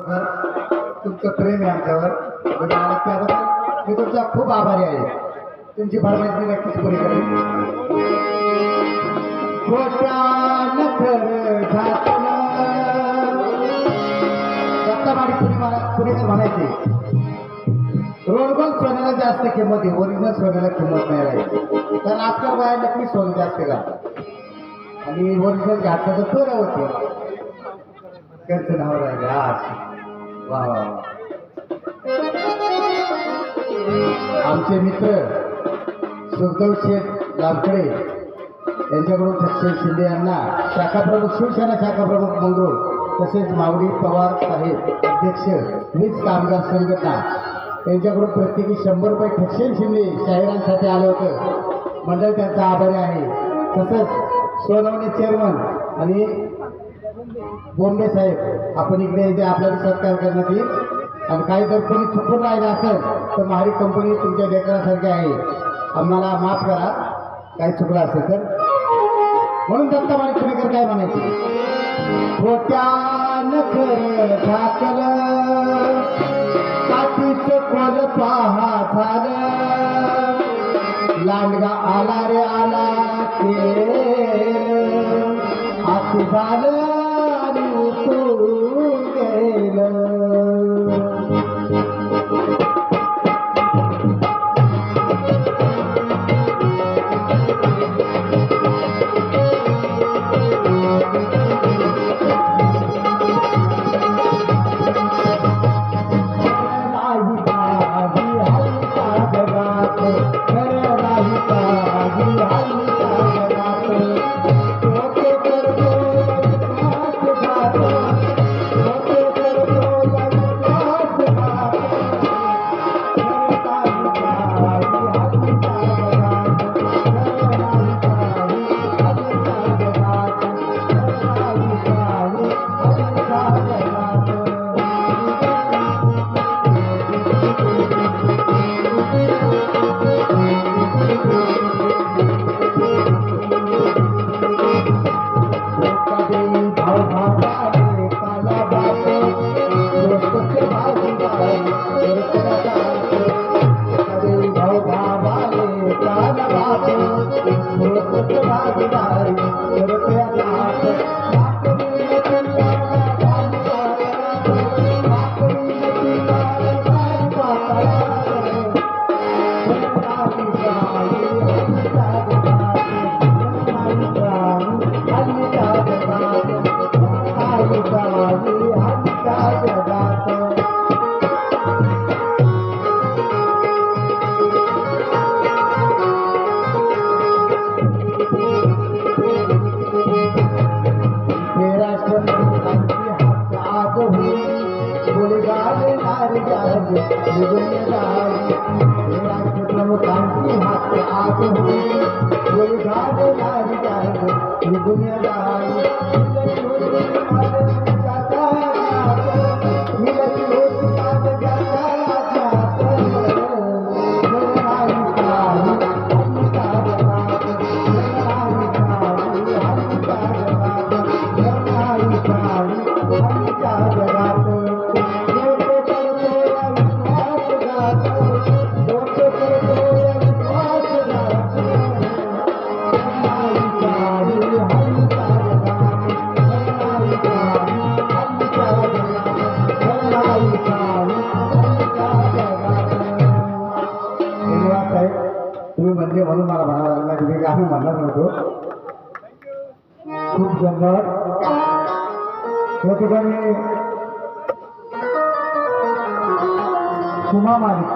तुमचं प्रेम आहे आमच्यावर मी तुमचा खूप आभारी आहे. तुमची फरमाईश मी नक्कीच पुरी करेन. दत्तामाडी पुणेकर म्हणायचे, रोड गोल्ड सोन्याला जास्त किंमत आहे, ओरिजिनल सोन्याला किंमत नाही राहील. कारण आजकाल बाया नक्की सोनं जास्त घालतात आणि ओरिजिनल घातलं तर चोऱ्या होते. त्यांचं नाव राहिले आज. वा वा. आमचे मित्र सुखदेव शेठ लाभकडे यांच्याकडून ठक्षे शिंदे यांना शाखा प्रमुख, शिवसेना शाखा प्रमुख मंगरूळ, तसेच मावडी पवार साहेब अध्यक्ष वीज कामगार संघटना यांच्याकडून प्रत्येकी 100 रुपये ठक्षे शिंदे शाहिरांसाठी आले होते. मंडळ त्यांचा आभारी आहे. तसंच सोनवणे चेअरमन आणि बोंबे साहेब आपण इकडे इथे आपल्याला सत्कार करण्यात येईल. आणि काही जर कोणी चुकून राहिलं असेल तर महारी कंपनी तुमच्या लेकरासारखी आहे, आम्हाला माफ करा काही चुकलं असेल तर. म्हणून दत्तामाडी पुणेकर काय म्हणायचे, खोट्यानं खरं झाकलं, काठीचं खोल पहा झालं, लांडगा आला रे आला केलं, आती झालं आणि उतरून गेलं. तुम्ही म्हणजे म्हणून मला म्हणावं लागला की मी आम्ही म्हणणार नव्हतो. खूप धन्यवाद. या ठिकाणी सीमा मालिक